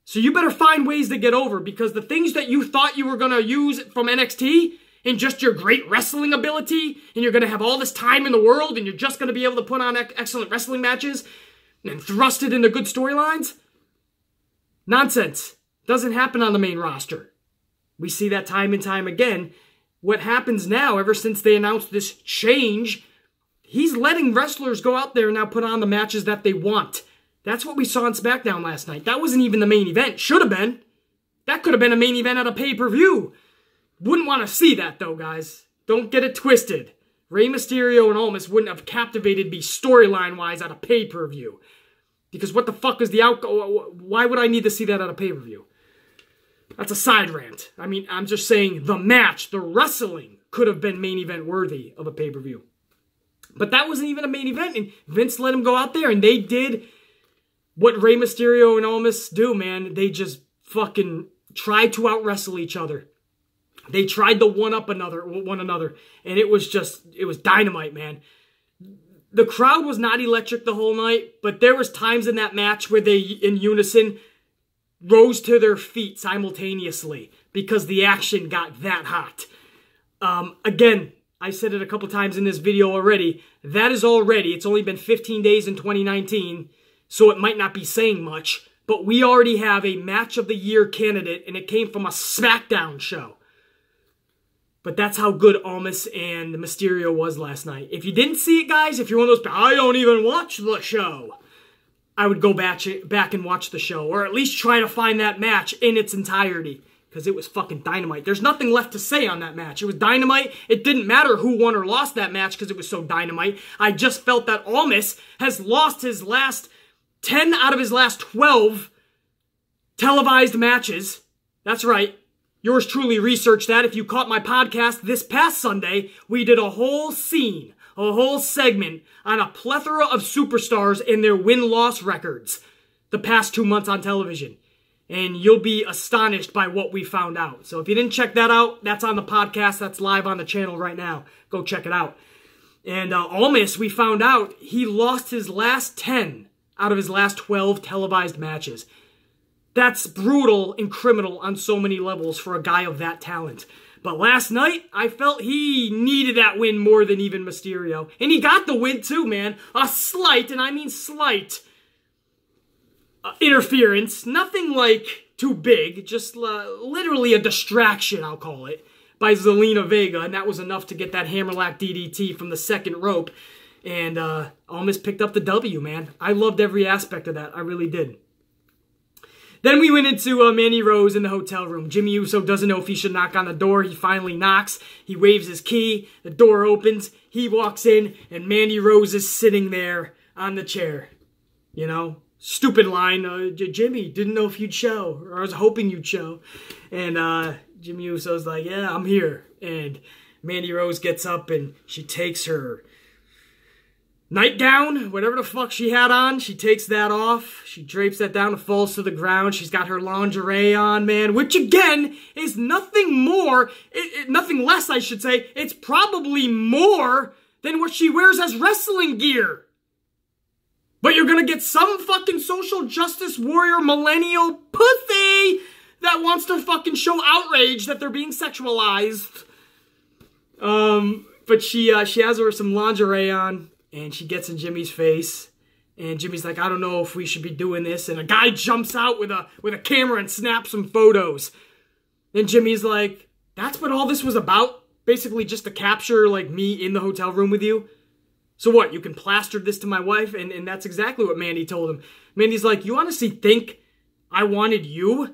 So you better find ways to get over, because the things that you thought you were going to use from NXT and just your great wrestling ability, and you're going to have all this time in the world, and you're just going to be able to put on excellent wrestling matches and thrust it into good storylines? Nonsense. Doesn't happen on the main roster. We see that time and time again. What happens now, ever since they announced this change, he's letting wrestlers go out there and now put on the matches that they want. That's what we saw on SmackDown last night. That wasn't even the main event. Should have been. That could have been a main event at a pay-per-view. Wouldn't want to see that, though, guys. Don't get it twisted. Rey Mysterio and Almas wouldn't have captivated me storyline-wise at a pay-per-view. Because what the fuck is the outcome? Why would I need to see that at a pay-per-view? That's a side rant. I mean, I'm just saying the match, the wrestling, could have been main event worthy of a pay-per-view. But that wasn't even a main event, and Vince let him go out there, and they did what Rey Mysterio and Almas do, man. They just fucking tried to out-wrestle each other. They tried to one-up one another, and it was dynamite, man. The crowd was not electric the whole night, but there was times in that match where they, in unison, rose to their feet simultaneously because the action got that hot. Again, I said it a couple times in this video already. That is already, it's only been 15 days in 2019, so it might not be saying much, but we already have a match of the year candidate, and it came from a SmackDown show. But that's how good Almas and Mysterio was last night. If you didn't see it, guys, if you're one of those, I don't even watch the show, I would go back and watch the show, or at least try to find that match in its entirety. because it was fucking dynamite. There's nothing left to say on that match. It was dynamite. It didn't matter who won or lost that match because it was so dynamite. I just felt that Almas has lost his last 10 out of his last 12 televised matches. That's right. Yours truly researched that. If you caught my podcast this past Sunday, we did a whole scene, a whole segment on a plethora of superstars and their win-loss records the past 2 months on television. And you'll be astonished by what we found out. So if you didn't check that out, that's on the podcast. That's live on the channel right now. Go check it out. And Almas, we found out he lost his last 10 out of his last 12 televised matches. That's brutal and criminal on so many levels for a guy of that talent. But last night, I felt he needed that win more than even Mysterio. And he got the win too, man. A slight, and I mean slight, interference, nothing like too big, just literally a distraction, I'll call it, by Zelina Vega, and that was enough to get that hammerlock DDT from the second rope, and Almas picked up the W, man. I loved every aspect of that, I really did. Then we went into Mandy Rose in the hotel room. Jimmy Uso doesn't know if he should knock on the door. He finally knocks. He waves his key. The door opens. He walks in, and Mandy Rose is sitting there on the chair. You know? Stupid line, Jimmy, didn't know if you'd show, or I was hoping you'd show. And Jimmy Uso's like, yeah, I'm here. And Mandy Rose gets up and she takes her nightgown, whatever the fuck she had on, she takes that off. She drapes that down and falls to the ground. She's got her lingerie on, man, which again is nothing more, nothing less, I should say. It's probably more than what she wears as wrestling gear. But you're gonna get some fucking social justice warrior millennial pussy that wants to fucking show outrage that they're being sexualized. But she has her some lingerie on, and she gets in Jimmy's face, and Jimmy's like, I don't know if we should be doing this, and a guy jumps out with a camera and snaps some photos. And Jimmy's like, that's what all this was about? Basically just to capture, like, me in the hotel room with you? So what, you can plaster this to my wife? And that's exactly what Mandy told him. Mandy's like, you honestly think I wanted you?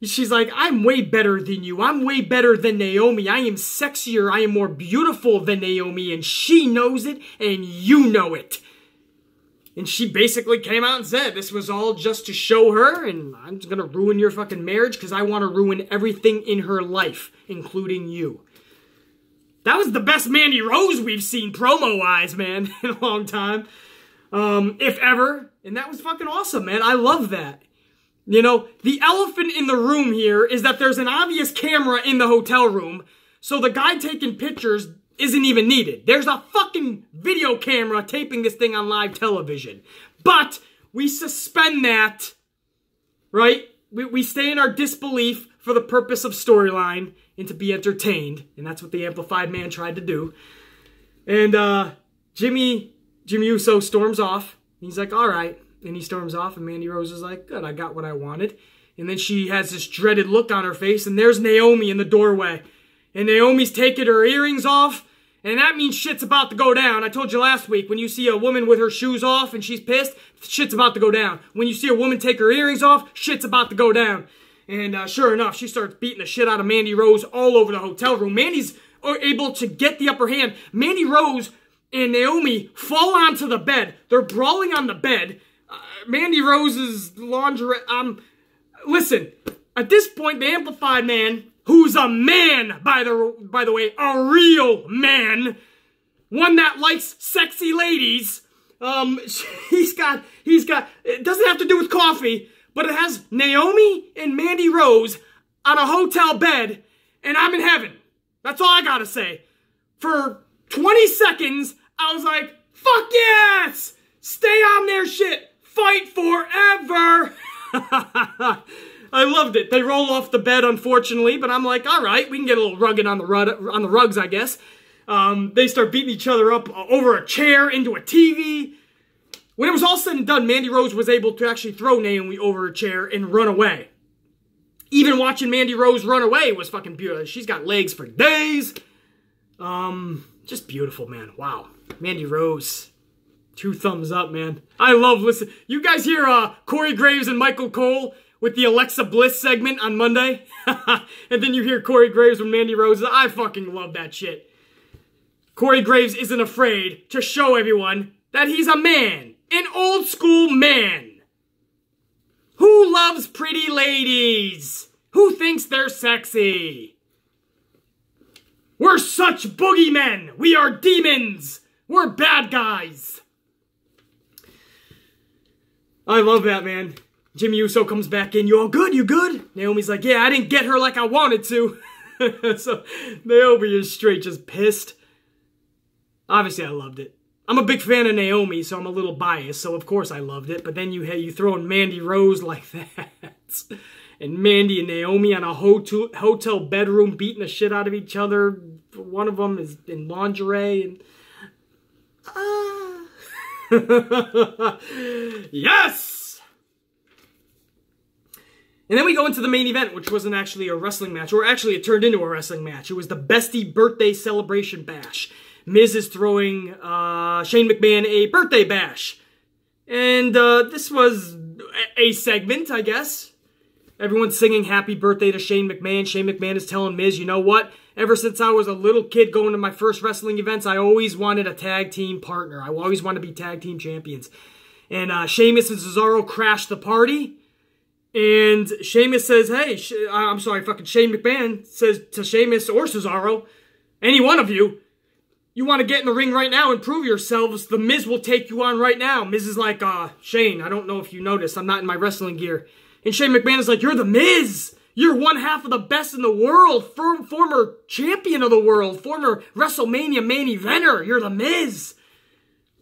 She's like, I'm way better than you. I'm way better than Naomi. I am sexier. I am more beautiful than Naomi. And she knows it, and you know it. And she basically came out and said, this was all just to show her, and I'm just going to ruin your fucking marriage because I want to ruin everything in her life, including you. That was the best Mandy Rose we've seen promo-wise, man, in a long time. If ever. And that was fucking awesome, man. I love that. You know, the elephant in the room here is that there's an obvious camera in the hotel room, so the guy taking pictures isn't even needed. There's a fucking video camera taping this thing on live television. But we suspend that, right? We stay in our disbelief for the purpose of storyline and to be entertained. And that's what the Amplified Man tried to do. And Jimmy Uso storms off. He's like, all right. And he storms off, and Mandy Rose is like, good, I got what I wanted. And then she has this dreaded look on her face, and there's Naomi in the doorway. And Naomi's taking her earrings off, and that means shit's about to go down. I told you last week, when you see a woman with her shoes off and she's pissed, shit's about to go down. When you see a woman take her earrings off, shit's about to go down. And sure enough, she starts beating the shit out of Mandy Rose all over the hotel room. Mandy's able to get the upper hand. Mandy Rose and Naomi fall onto the bed. They're brawling on the bed. Mandy Rose's lingerie, listen, at this point, the Amplified Man, who's a man, by the way, a real man, one that likes sexy ladies, he's got, it doesn't have to do with coffee, but it has Naomi and Mandy Rose on a hotel bed, and I'm in heaven. That's all I gotta say. For 20 seconds, I was like, fuck yes! Stay on their shit! Fight forever! I loved it. They roll off the bed, unfortunately, but I'm like, all right, we can get a little rugged on the rugs, I guess. They start beating each other up over a chair, into a TV. When it was all said and done, Mandy Rose was able to actually throw Naomi over a chair and run away. Even watching Mandy Rose run away was fucking beautiful. She's got legs for days. Just beautiful, man. Wow. Mandy Rose. 2 thumbs up, man. I love listening. You guys hear Corey Graves and Michael Cole with the Alexa Bliss segment on Monday. And then you hear Corey Graves with Mandy Rose. I fucking love that shit. Corey Graves isn't afraid to show everyone that he's a man. An old school man. Who loves pretty ladies? Who thinks they're sexy? We're such boogeymen. We are demons. We're bad guys. I love that, man. Jimmy Uso comes back in. You all good? You good? Naomi's like, yeah, I didn't get her like I wanted to. So Naomi is straight just pissed. Obviously, I loved it. I'm a big fan of Naomi, so I'm a little biased. So, of course, I loved it. But then you throw in Mandy Rose like that. And Mandy and Naomi on a hotel bedroom beating the shit out of each other. One of them is in lingerie. And yes! And then we go into the main event, which wasn't actually a wrestling match. Or actually, it turned into a wrestling match. It was the Bestie Birthday Celebration Bash. Miz is throwing Shane McMahon a birthday bash. And this was a segment, I guess. Everyone's singing happy birthday to Shane McMahon. Shane McMahon is telling Miz, you know what? Ever since I was a little kid going to my first wrestling events, I always wanted a tag team partner. I always wanted to be tag team champions. And Sheamus and Cesaro crashed the party. And Sheamus says, hey, Shane McMahon says to Sheamus or Cesaro, any one of you, you want to get in the ring right now and prove yourselves, the Miz will take you on right now. Miz is like, Shane, I don't know if you noticed, I'm not in my wrestling gear. And Shane McMahon is like, you're the Miz. You're one half of the best in the world. Former champion of the world. Former WrestleMania main eventer. You're the Miz.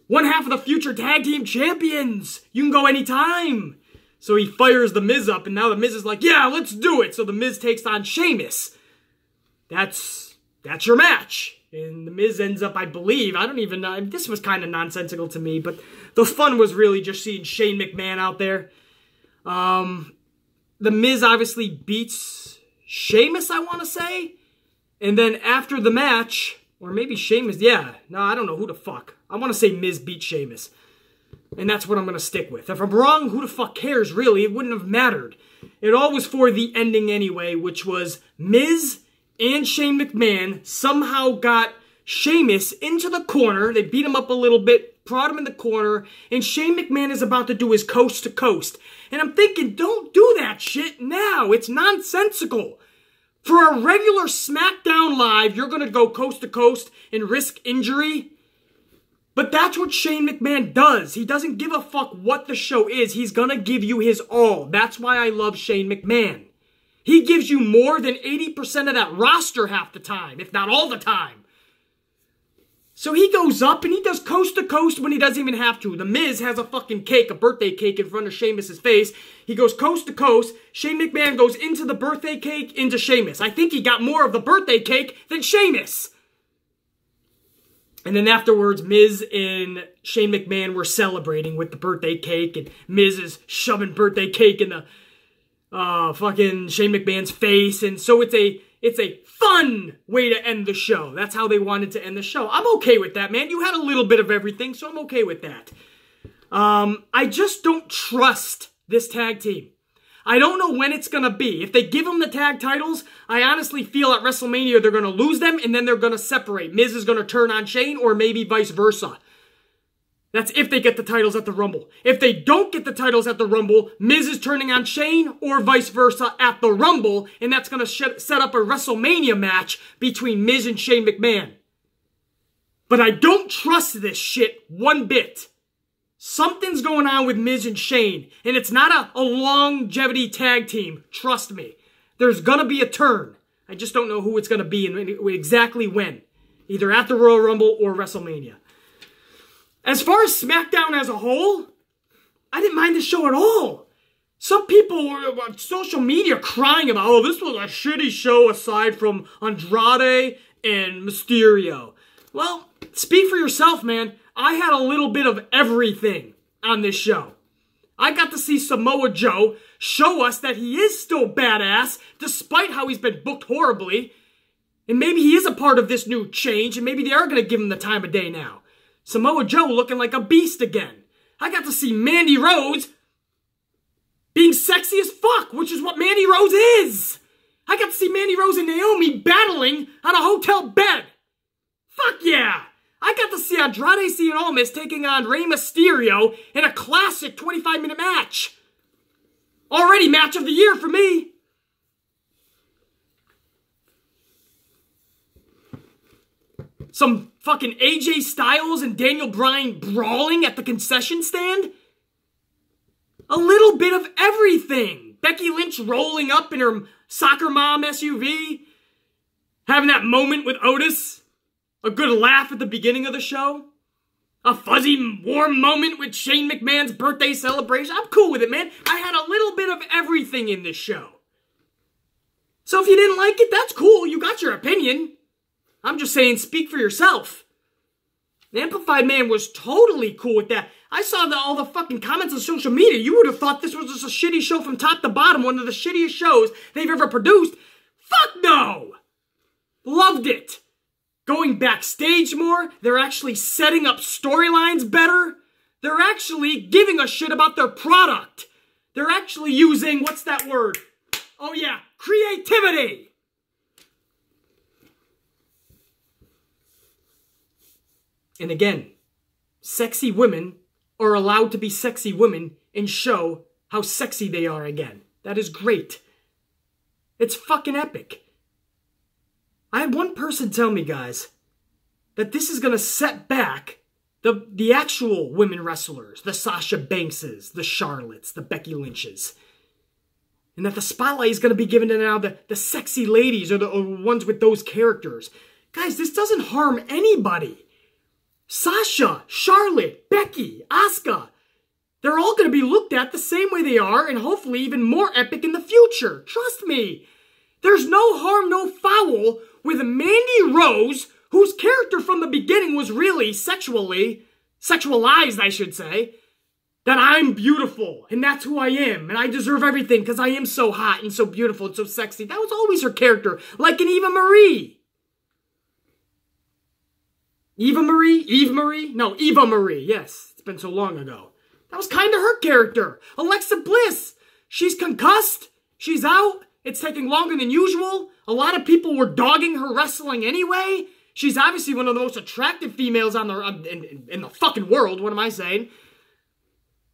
One half of the future tag team champions. You can go anytime. So he fires the Miz up, and now the Miz is like, yeah, let's do it. So the Miz takes on Sheamus. That's your match. And the Miz ends up, I believe, I don't even know, this was kind of nonsensical to me, but the fun was really just seeing Shane McMahon out there. The Miz obviously beats Sheamus, I want to say. And then after the match, or maybe Sheamus, yeah, no, I don't know who the fuck. I want to say Miz beat Sheamus. And that's what I'm going to stick with. If I'm wrong, who the fuck cares, really? It wouldn't have mattered. It all was for the ending anyway, which was Miz and Shane McMahon somehow got Sheamus into the corner. They beat him up a little bit, brought him in the corner, and Shane McMahon is about to do his coast to coast. And I'm thinking, don't do that shit now. It's nonsensical. For a regular SmackDown Live, you're going to go coast to coast and risk injury? But that's what Shane McMahon does. He doesn't give a fuck what the show is. He's going to give you his all. That's why I love Shane McMahon. He gives you more than 80% of that roster half the time, if not all the time. So he goes up and he does coast to coast when he doesn't even have to. The Miz has a fucking cake, a birthday cake in front of Sheamus' face. He goes coast to coast. Shane McMahon goes into the birthday cake, into Sheamus. I think he got more of the birthday cake than Sheamus. And then afterwards, Miz and Shane McMahon were celebrating with the birthday cake. And Miz is shoving birthday cake in the fucking Shane McMahon's face. And so it's a fun way to end the show. That's how they wanted to end the show. I'm okay with that, man. You had a little bit of everything, so I'm okay with that. I just don't trust this tag team. I don't know when it's going to be. If they give them the tag titles, I honestly feel at WrestleMania they're going to lose them and then they're going to separate. Miz is going to turn on Shane or maybe vice versa. That's if they get the titles at the Rumble. If they don't get the titles at the Rumble, Miz is turning on Shane or vice versa at the Rumble, and that's going to set up a WrestleMania match between Miz and Shane McMahon. But I don't trust this shit one bit. Something's going on with Miz and Shane, and it's not a longevity tag team. Trust me. There's going to be a turn. I just don't know who it's going to be and exactly when. Either at the Royal Rumble or WrestleMania. As far as SmackDown as a whole, I didn't mind the show at all. Some people were on social media crying about, oh, this was a shitty show aside from Andrade and Mysterio. Well, speak for yourself, man. I had a little bit of everything on this show. I got to see Samoa Joe show us that he is still badass, despite how he's been booked horribly. And maybe he is a part of this new change, and maybe they are going to give him the time of day now. Samoa Joe looking like a beast again. I got to see Mandy Rose being sexy as fuck, which is what Mandy Rose is. I got to see Mandy Rose and Naomi battling on a hotel bed. Fuck yeah. I got to see Andrade Mysterio taking on Rey Mysterio in a classic 25-minute match. Already match of the year for me. Some fucking AJ Styles and Daniel Bryan brawling at the concession stand. A little bit of everything. Becky Lynch rolling up in her soccer mom SUV. Having that moment with Otis. A good laugh at the beginning of the show. A fuzzy, warm moment with Shane McMahon's birthday celebration. I'm cool with it, man. I had a little bit of everything in this show. So if you didn't like it, that's cool. You got your opinion. I'm just saying, speak for yourself. The Amplified Man was totally cool with that. I saw all the fucking comments on social media. You would have thought this was just a shitty show from top to bottom. One of the shittiest shows they've ever produced. Fuck no! Loved it. Going backstage more. They're actually setting up storylines better. They're actually giving a shit about their product. They're actually using, what's that word? Oh yeah, creativity. And again, sexy women are allowed to be sexy women and show how sexy they are again. That is great. It's fucking epic. I had one person tell me, guys, that this is going to set back the actual women wrestlers, the Sasha Bankses, the Charlottes, the Becky Lynches. And that the spotlight is going to be given to now the sexy ladies or the ones with those characters. Guys, this doesn't harm anybody. Sasha, Charlotte, Becky, Asuka, they're all going to be looked at the same way they are and hopefully even more epic in the future. Trust me. There's no harm, no foul with Mandy Rose, whose character from the beginning was really sexualized, I should say, that I'm beautiful and that's who I am and I deserve everything because I am so hot and so beautiful and so sexy. That was always her character, like an Eva Marie. Eva Marie, yes. It's been so long ago. That was kind of her character. Alexa Bliss, she's concussed. She's out. It's taking longer than usual. A lot of people were dogging her wrestling anyway. She's obviously one of the most attractive females in the fucking world. What am I saying?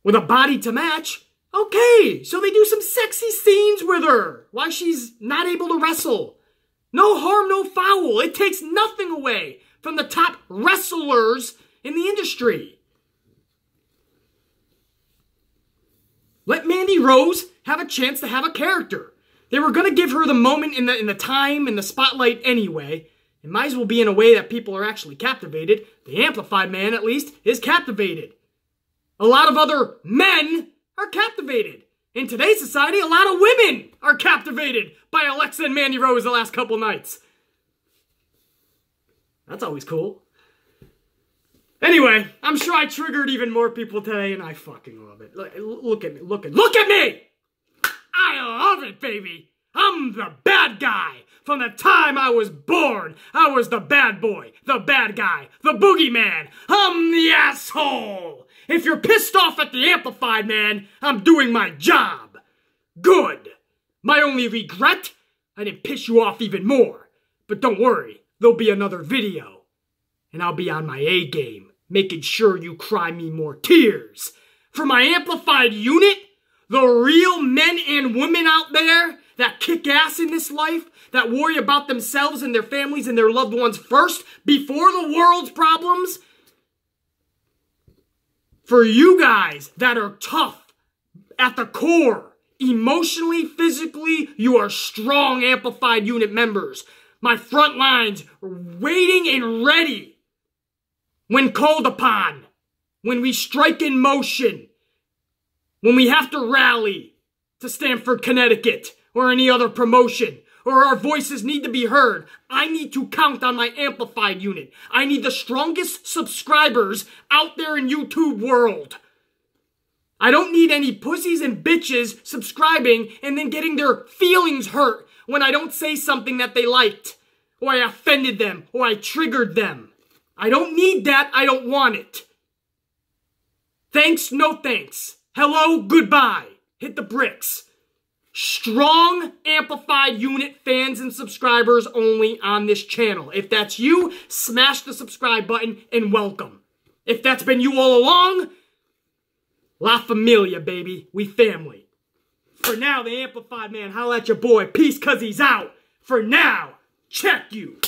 With a body to match. Okay, so they do some sexy scenes with her while she's not able to wrestle. No harm, no foul. It takes nothing away from the top wrestlers in the industry. Let Mandy Rose have a chance to have a character. They were going to give her the moment in the time in the spotlight anyway. It might as well be in a way that people are actually captivated. The Amplified Man, at least, is captivated. A lot of other men are captivated. In today's society, a lot of women are captivated by Alexa and Mandy Rose the last couple nights. That's always cool. Anyway, I'm sure I triggered even more people today, and I fucking love it. Look at me, look at me! I love it, baby! I'm the bad guy! From the time I was born, I was the bad boy, the bad guy, the boogeyman. I'm the asshole! If you're pissed off at the Amplified Man, I'm doing my job. Good. My only regret? I didn't piss you off even more. But don't worry. There'll be another video, and I'll be on my A game, making sure you cry me more tears. For my Amplified unit, the real men and women out there that kick ass in this life, that worry about themselves and their families and their loved ones first, before the world's problems. For you guys that are tough at the core, emotionally, physically, you are strong Amplified unit members. My front lines waiting and ready when called upon, when we strike in motion, when we have to rally to Stamford, Connecticut, or any other promotion, or our voices need to be heard. I need to count on my Amplified unit. I need the strongest subscribers out there in YouTube world. I don't need any pussies and bitches subscribing and then getting their feelings hurt when I don't say something that they liked, or I offended them, or I triggered them. I don't need that. I don't want it. Thanks, no thanks. Hello, goodbye. Hit the bricks. Strong amplified unit fans and subscribers only on this channel. If that's you, smash the subscribe button and welcome. If that's been you all along, La Familia, baby. We family. For now, the amplified man, holla at your boy. Peace, cause he's out. For now, check you.